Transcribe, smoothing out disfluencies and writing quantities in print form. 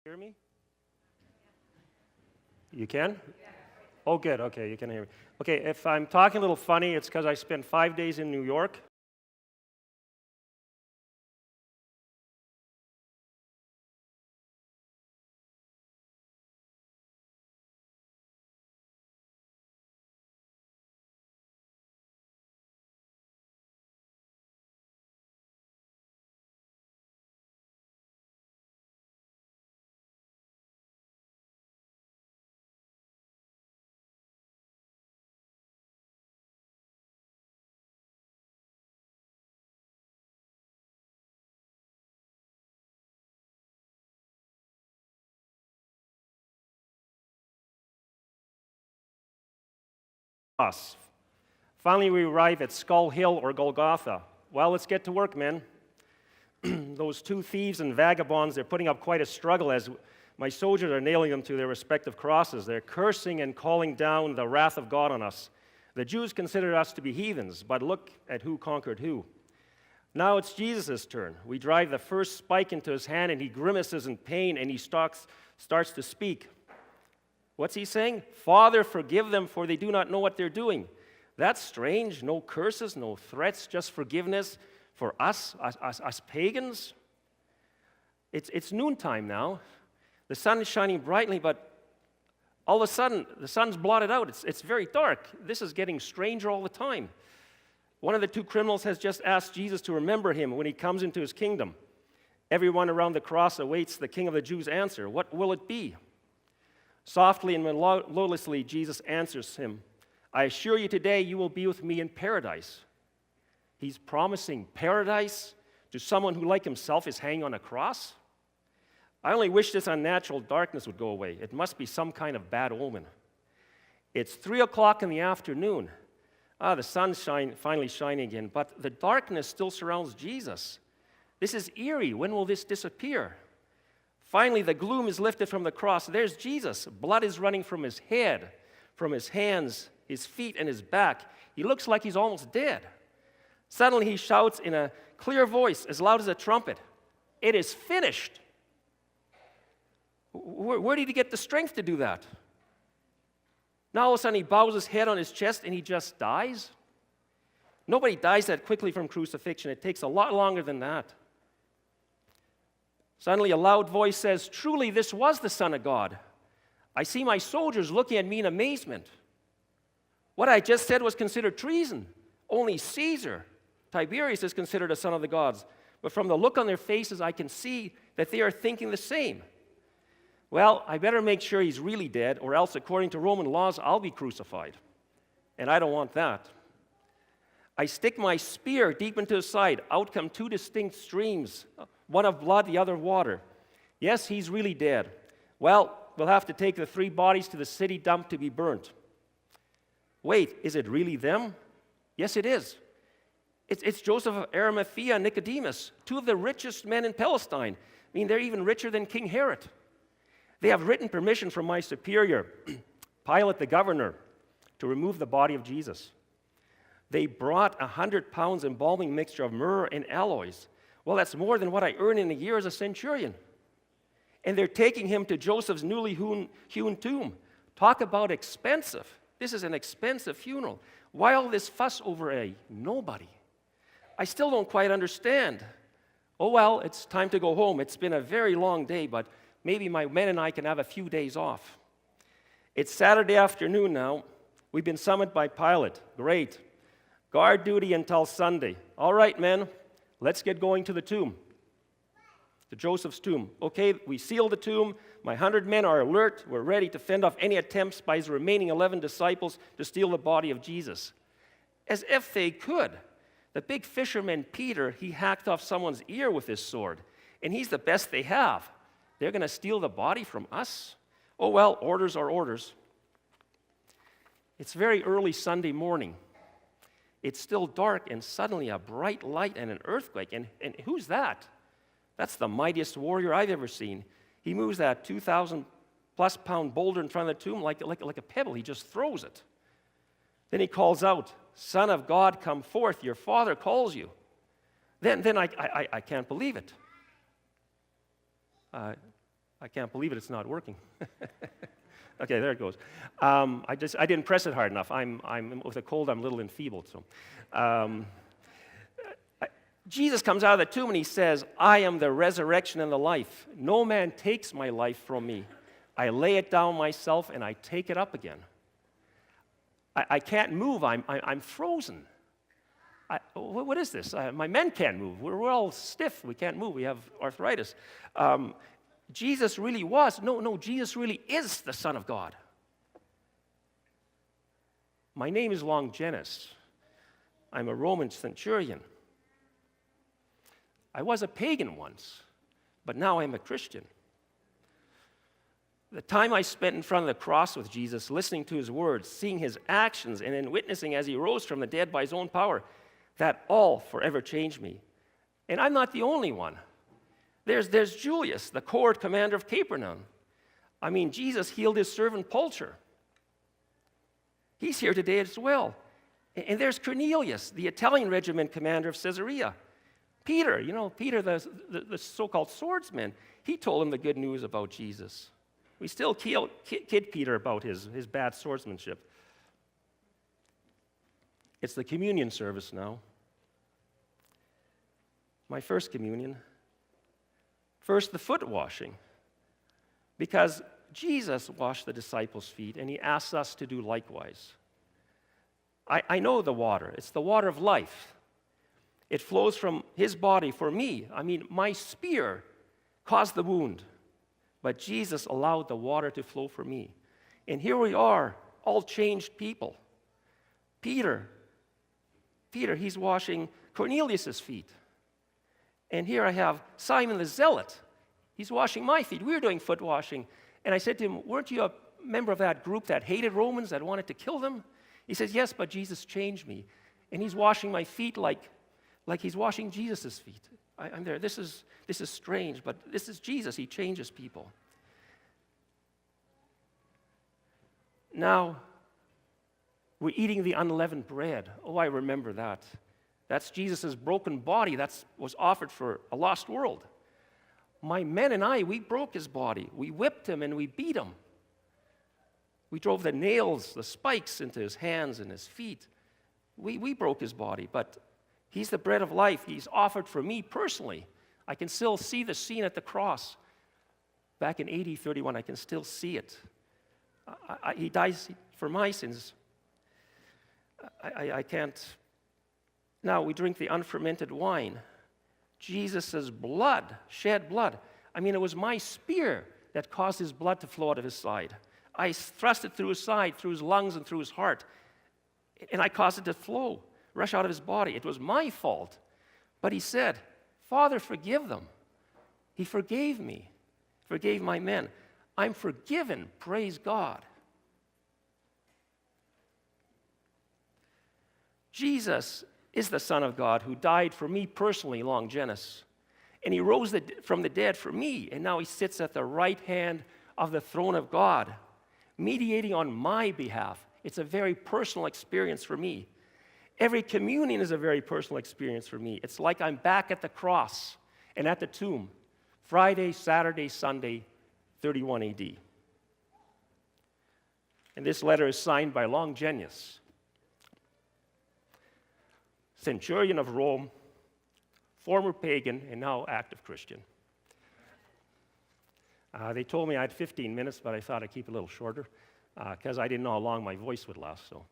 Hear me? You can? Oh, good. Okay, you can hear me. Okay, if I'm talking a little funny, it's because I spent 5 days in New York. Us. Finally, we arrive at Skull Hill or Golgotha. Well, let's get to work, men. Those two thieves and vagabonds, they're putting up quite a struggle as my soldiers are nailing them to their respective crosses. They're cursing and calling down the wrath of God on us. The Jews consider us to be heathens, but look at who conquered who. Now it's Jesus' turn. We drive the first spike into his hand, and he grimaces in pain, and he starts to speak. What's he saying? Father, forgive them, for they do not know what they're doing. That's strange. No curses, no threats, just forgiveness for us pagans. It's noontime now. The sun is shining brightly, but all of a sudden, the sun's blotted out. It's very dark. This is getting stranger all the time. One of the two criminals has just asked Jesus to remember him when he comes into his kingdom. Everyone around the cross awaits the King of the Jews' answer. What will it be? Softly and melodiously, Jesus answers him, I assure you today you will be with me in paradise. He's promising paradise to someone who, like himself, is hanging on a cross. I only wish this unnatural darkness would go away. It must be some kind of bad omen. It's 3 o'clock in the afternoon. The sun's finally shining again, but the darkness still surrounds Jesus. This is eerie. When will this disappear? Finally, the gloom is lifted from the cross. There's Jesus. Blood is running from his head, from his hands, his feet, and his back. He looks like he's almost dead. Suddenly, he shouts in a clear voice, as loud as a trumpet, it is finished. Where did he get the strength to do that? Now, all of a sudden, he bows his head on his chest and he just dies? Nobody dies that quickly from crucifixion. It takes a lot longer than that. Suddenly, a loud voice says, truly, this was the Son of God. I see my soldiers looking at me in amazement. What I just said was considered treason. Only Caesar, Tiberius, is considered a son of the gods. But from the look on their faces, I can see that they are thinking the same. Well, I better make sure he's really dead, or else, according to Roman laws, I'll be crucified. And I don't want that. I stick my spear deep into his side. Out come two distinct streams, one of blood, the other of water. Yes, he's really dead. Well, we'll have to take the 3 bodies to the city dump to be burnt. Wait, is it really them? Yes, it is. It's Joseph of Arimathea and Nicodemus, 2 of the richest men in Palestine. I mean, they're even richer than King Herod. They have written permission from my superior, Pilate the governor, to remove the body of Jesus. They brought 100 pounds embalming mixture of myrrh and aloes. Well, that's more than what I earn in a year as a centurion. And they're taking him to Joseph's newly hewn tomb. Talk about expensive. This is an expensive funeral. Why all this fuss over a nobody? I still don't quite understand. Oh, well, it's time to go home. It's been a very long day, but maybe my men and I can have a few days off. It's Saturday afternoon now. We've been summoned by Pilate. Great. Guard duty until Sunday. All right, men, let's get going to the tomb, to Joseph's tomb. Okay, we seal the tomb. My 100 men are alert. We're ready to fend off any attempts by his remaining 11 disciples to steal the body of Jesus. As if they could. The big fisherman, Peter, he hacked off someone's ear with his sword, and he's the best they have. They're going to steal the body from us? Oh, well, orders are orders. It's very early Sunday morning. It's still dark, and suddenly a bright light and an earthquake. And who's that? That's the mightiest warrior I've ever seen. He moves that 2,000-plus pound boulder in front of the tomb like a pebble. He just throws it. Then he calls out, Son of God, come forth. Your Father calls you. Then I can't believe it. I can't believe it's not working. Okay, there it goes. I didn't press it hard enough. I'm with a cold. I'm a little enfeebled. So, Jesus comes out of the tomb and he says, "I am the resurrection and the life. No man takes my life from me. I lay it down myself and I take it up again." I can't move. I'm frozen. What is this? My men can't move. We're all stiff. We can't move. We have arthritis. Jesus really was. No, Jesus really is the Son of God. My name is Longinus. I'm a Roman centurion. I was a pagan once, but now I'm a Christian. The time I spent in front of the cross with Jesus, listening to his words, seeing his actions, and then witnessing as he rose from the dead by his own power, that all forever changed me. And I'm not the only one. There's Julius, the cohort commander of Capernaum. I mean, Jesus healed his servant Pulcher. He's here today as well. And there's Cornelius, the Italian regiment commander of Caesarea. Peter, Peter, the so-called swordsman, he told him the good news about Jesus. We still kid Peter about his bad swordsmanship. It's the communion service now. My first communion. First, the foot washing. Because Jesus washed the disciples' feet, and he asks us to do likewise. I know the water. It's the water of life. It flows from his body for me. I mean, my spear caused the wound, but Jesus allowed the water to flow for me. And here we are, all changed people. Peter, he's washing Cornelius' feet. And here I have Simon the Zealot. He's washing my feet. We were doing foot washing. And I said to him, "Weren't you a member of that group that hated Romans, that wanted to kill them?" He says, "Yes, but Jesus changed me." And he's washing my feet like he's washing Jesus' feet. I'm there. This is strange, but this is Jesus. He changes people. Now, we're eating the unleavened bread. Oh, I remember that. That's Jesus' broken body that was offered for a lost world. My men and I, we broke his body. We whipped him and we beat him. We drove the nails, the spikes into his hands and his feet. We broke his body, but he's the bread of life. He's offered for me personally. I can still see the scene at the cross. Back in AD 31, I can still see it. He dies for my sins. I can't. Now we drink the unfermented wine. Jesus' blood, shed blood. I mean, it was my spear that caused his blood to flow out of his side. I thrust it through his side, through his lungs, and through his heart. And I caused it to flow, rush out of his body. It was my fault. But he said, "Father, forgive them." He forgave me, forgave my men. I'm forgiven, praise God. Jesus is the Son of God who died for me personally, Longinus. And he rose from the dead for me, and now he sits at the right hand of the throne of God, mediating on my behalf. It's a very personal experience for me. Every communion is a very personal experience for me. It's like I'm back at the cross and at the tomb, Friday, Saturday, Sunday, 31 AD. And this letter is signed by Longinus, centurion of Rome, former pagan, and now active Christian. They told me I had 15 minutes, but I thought I'd keep it a little shorter because I didn't know how long my voice would last. So